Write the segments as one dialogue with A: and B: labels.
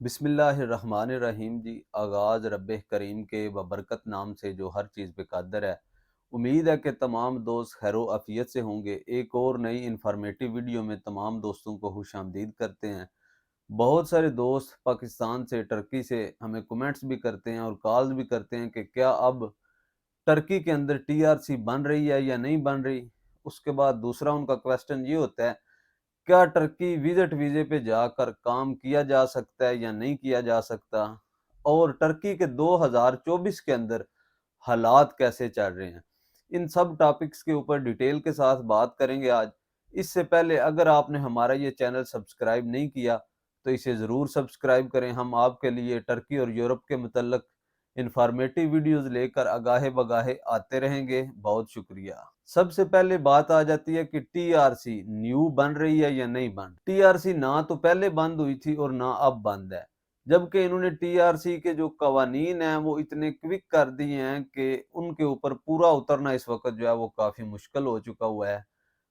A: بسم اللہ الرحمن الرحیم جی، آغاز رب کریم کے ببرکت نام سے جو ہر چیز پہ قادر ہے۔ امید ہے کہ تمام دوست خیر و عافیت سے ہوں گے۔ ایک اور نئی انفارمیٹیو ویڈیو میں تمام دوستوں کو خوش آمدید کرتے ہیں۔ بہت سارے دوست پاکستان سے، ٹرکی سے ہمیں کمنٹس بھی کرتے ہیں اور کالز بھی کرتے ہیں کہ کیا اب ٹرکی کے اندر ٹی آر سی بن رہی ہے یا نہیں بن رہی۔ اس کے بعد دوسرا ان کا کویسچن یہ ہوتا ہے، کیا ٹرکی وزٹ ویزے پہ جا کر کام کیا جا سکتا ہے یا نہیں کیا جا سکتا، اور ٹرکی کے 2024 کے اندر حالات کیسے چل رہے ہیں۔ ان سب ٹاپکس کے اوپر ڈیٹیل کے ساتھ بات کریں گے آج۔ اس سے پہلے اگر آپ نے ہمارا یہ چینل سبسکرائب نہیں کیا تو اسے ضرور سبسکرائب کریں۔ ہم آپ کے لیے ٹرکی اور یورپ کے متعلق انفارمیٹیو ویڈیوز لے کر آگاہے بگاہے آتے رہیں گے۔ بہت شکریہ۔ سب سے پہلے بات آ جاتی ہے کہ ٹی آر سی نیو بن رہی ہے یا نہیں بن۔ ٹی آر سی نہ تو پہلے بند ہوئی تھی اور نہ اب بند ہے، جبکہ انہوں نے ٹی آر سی کے جو قوانین ہیں وہ اتنے کوئک کر دیے ہیں کہ ان کے اوپر پورا اترنا اس وقت جو ہے وہ کافی مشکل ہو چکا ہوا ہے۔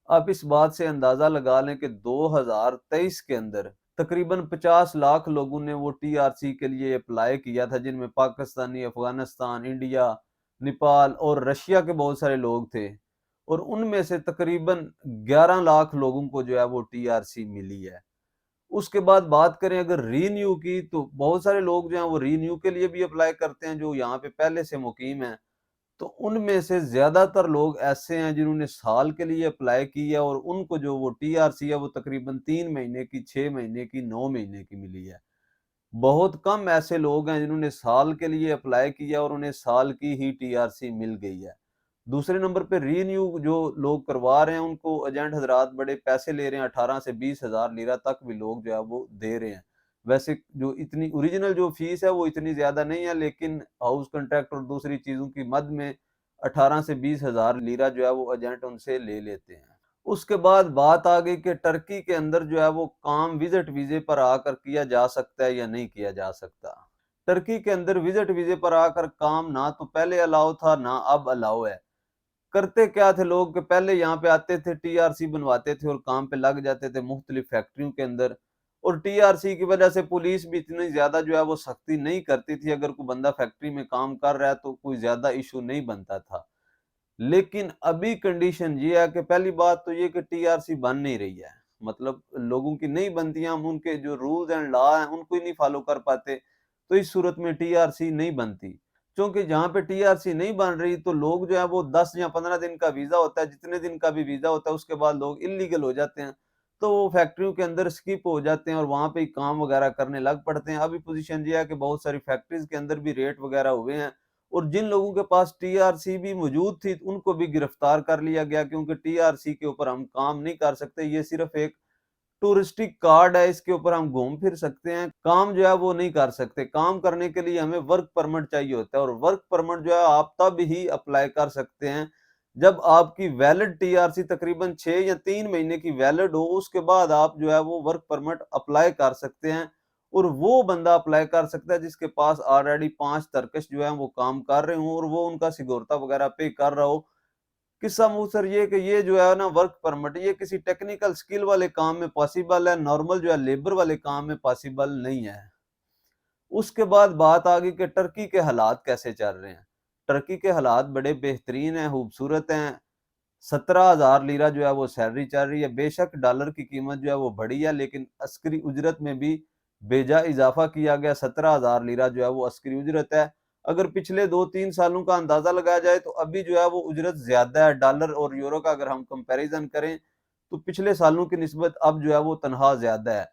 A: آپ اس بات سے اندازہ لگا لیں کہ 2023 کے اندر تقریباً 50 لاکھ لوگوں نے وہ ٹی آر سی کے لیے اپلائی کیا تھا، جن میں پاکستانی، افغانستان، انڈیا، نیپال اور رشیا کے بہت سارے لوگ تھے، اور ان میں سے تقریباً 11 لاکھ لوگوں کو جو ہے وہ ٹی آر سی ملی ہے۔ اس کے بعد بات کریں اگر ری نیو کی، تو بہت سارے لوگ جو ہیں وہ ری نیو کے لیے بھی اپلائی کرتے ہیں جو یہاں پہ پہلے سے مقیم ہیں، تو ان میں سے زیادہ تر لوگ ایسے ہیں جنہوں نے سال کے لیے اپلائی کی ہے، اور ان کو جو وہ ٹی آر سی ہے وہ تقریباً 3 مہینے کی، 6 مہینے کی، 9 مہینے کی ملی ہے۔ بہت کم ایسے لوگ ہیں جنہوں نے سال کے لیے اپلائی کیا اور انہیں سال کی ہی ٹی آر سی مل گئی ہے۔ دوسرے نمبر پہ ری نیو جو لوگ کروا رہے ہیں ان کو ایجنٹ حضرات بڑے پیسے لے رہے ہیں، 18 سے 20 ہزار لیرہ تک بھی لوگ جو ہے وہ دے رہے ہیں۔ ویسے جو اتنی اوریجنل جو فیس ہے وہ اتنی زیادہ نہیں ہے، لیکن ہاؤس کنٹریکٹ اور دوسری چیزوں کی مد میں 18 سے 20 ہزار لیرہ جو ہے وہ ایجنٹ ان سے لے لیتے ہیں۔ اس کے بعد بات آ گئی کہ ٹرکی کے اندر جو ہے وہ کام وزٹ ویزے پر آ کر کیا جا سکتا ہے یا نہیں کیا جا سکتا۔ ٹرکی کے اندر وزٹ ویزے پر آ کر کام نہ تو پہلے الاؤ تھا نہ اب الاؤ ہے۔ کرتے کیا تھے لوگ کہ پہلے یہاں پہ آتے تھے، ٹی آر سی بنواتے تھے اور کام پہ لگ جاتے تھے مختلف فیکٹریوں کے اندر، اور ٹی آر سی کی وجہ سے پولیس بھی اتنی زیادہ جو ہے وہ سختی نہیں کرتی تھی۔ اگر کوئی بندہ فیکٹری میں کام کر رہا ہے تو کوئی زیادہ ایشو نہیں بنتا تھا۔ لیکن ابھی کنڈیشن یہ ہے کہ پہلی بات تو یہ کہ ٹی آر سی بن نہیں رہی ہے، مطلب لوگوں کی نہیں بنتی ہیں، ہم ان کے جو رولز اینڈ لا ہیں ان کو ہی نہیں فالو کر پاتے، تو اس صورت میں ٹی آر سی نہیں بنتی۔ چونکہ جہاں پہ ٹی آر سی نہیں بن رہی تو لوگ جو ہے وہ 10 یا 15 دن کا ویزا ہوتا ہے، جتنے دن کا بھی ویزا ہوتا ہے اس کے بعد لوگ انلیگل ہو جاتے ہیں، تو وہ فیکٹریوں کے اندر سکپ ہو جاتے ہیں اور وہاں پہ ہی کام وغیرہ کرنے لگ پڑتے ہیں۔ ابھی پوزیشن یہ ہے کہ بہت ساری فیکٹریز کے اندر بھی ریٹ وغیرہ ہوئے ہیں، اور جن لوگوں کے پاس ٹی آر سی بھی موجود تھی ان کو بھی گرفتار کر لیا گیا، کیونکہ ٹی آر سی کے اوپر ہم کام نہیں کر سکتے، یہ صرف ایک ٹورسٹک کارڈ ہے، اس کے اوپر ہم گھوم پھر سکتے ہیں، کام جو ہے وہ نہیں کر سکتے۔ کام کرنے کے لیے ہمیں ورک پرمٹ چاہیے ہوتا ہے، اور ورک پرمٹ جو ہے آپ تب ہی اپلائی کر سکتے ہیں جب آپ کی ویلڈ ٹی آر سی تقریباً 6 یا 3 مہینے کی ویلڈ ہو، اس کے بعد آپ جو ہے وہ ورک پرمٹ اپلائی کر سکتے ہیں، اور وہ بندہ اپلائی کر سکتا ہے جس کے پاس آلریڈی 5 ترکش جو ہیں وہ کام کر رہے ہوں اور وہ ان کا سگورتا وغیرہ پے کر رہا ہو۔ قصہ مختصر یہ کہ یہ جو ہے نا ورک پرمٹ یہ کسی ٹیکنیکل سکل والے کام میں پاسیبل ہے، نارمل جو ہے لیبر والے کام میں پاسیبل نہیں ہے۔ اس کے بعد بات آ گئی کہ ٹرکی کے حالات کیسے چل رہے ہیں۔ ٹرکی کے حالات بڑے بہترین ہیں، خوبصورت ہیں۔ 17,000 لیرہ جو ہے وہ سیلری چل رہی ہے۔ بے شک ڈالر کی قیمت جو ہے وہ بڑھی ہے، لیکن عسکری اجرت میں بھی بے جا اضافہ کیا گیا۔ 17,000 لیرہ جو ہے وہ عسکری اجرت ہے۔ اگر پچھلے 2-3 سالوں کا اندازہ لگایا جائے تو ابھی جو ہے وہ اجرت زیادہ ہے، ڈالر اور یورو کا اگر ہم کمپیریزن کریں تو پچھلے سالوں کی نسبت اب جو ہے وہ تنخواہ زیادہ ہے۔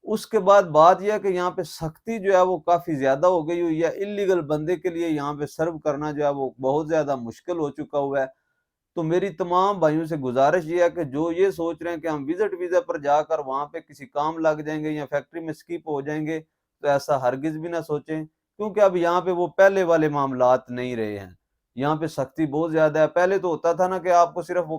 A: اس کے بعد بات یہ ہے کہ یہاں پہ سختی جو ہے وہ کافی زیادہ ہو گئی ہوئی ہے، انلیگل بندے کے لیے یہاں پہ سرو کرنا جو ہے وہ بہت زیادہ مشکل ہو چکا ہوا ہے۔ تو میری تمام بھائیوں سے گزارش یہ ہے کہ جو یہ سوچ رہے ہیں کہ ہم وزٹ ویزا پر جا کر وہاں پہ کسی کام لگ جائیں گے یا فیکٹری میں سکپ ہو جائیں گے، تو ایسا ہرگز بھی نہ سوچیں، کیونکہ اب یہاں پہ وہ پہلے والے معاملات نہیں رہے ہیں۔ یہاں پہ سختی بہت زیادہ ہے۔ پہلے تو ہوتا تھا نا کہ آپ کو صرف وہ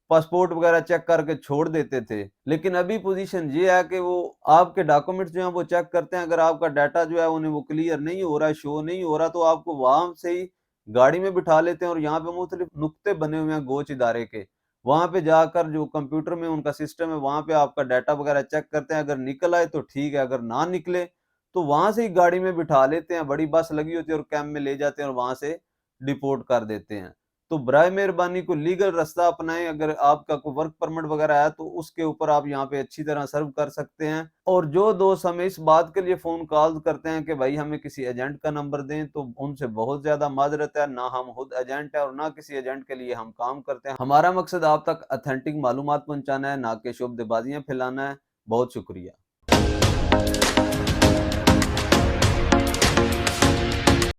A: پاسپورٹ وغیرہ چیک کر کے چھوڑ دیتے تھے، لیکن ابھی پوزیشن یہ ہے کہ وہ آپ کے ڈاکومنٹس جو ہیں وہ چیک کرتے ہیں، اگر آپ کا ڈیٹا جو ہے انہیں وہ کلیئر نہیں ہو رہا، شو نہیں ہو رہا، تو آپ کو وہاں سے ہی گاڑی میں بٹھا لیتے ہیں، اور یہاں پہ مختلف نقطے بنے ہوئے ہیں گوچ ادارے کے، وہاں پہ جا کر جو کمپیوٹر میں ان کا سسٹم ہے وہاں پہ آپ کا ڈیٹا وغیرہ چیک کرتے ہیں، اگر نکل آئے تو ٹھیک ہے، اگر نہ نکلے تو وہاں سے ہی گاڑی میں بٹھا لیتے ہیں، بڑی بس لگی ہوتی ہے اور کیمپ میں لے جاتے ہیں اور وہاں سے ڈیپورٹ کر دیتے ہیں۔ تو برائے مہربانی کو لیگل رستہ اپنائیں، اگر آپ کا کوئی ورک پرمٹ وغیرہ ہے تو اس کے اوپر آپ یہاں پہ اچھی طرح سرو کر سکتے ہیں۔ اور جو دوست ہمیں اس بات کے لیے فون کال کرتے ہیں کہ بھائی ہمیں کسی ایجنٹ کا نمبر دیں، تو ان سے بہت زیادہ معذرت ہے، نہ ہم خود ایجنٹ ہیں اور نہ کسی ایجنٹ کے لیے ہم کام کرتے ہیں۔ ہمارا مقصد آپ تک اتھینٹک معلومات پہنچانا ہے، نہ کہ شعبدے بازیاں پھیلانا ہے۔ بہت شکریہ۔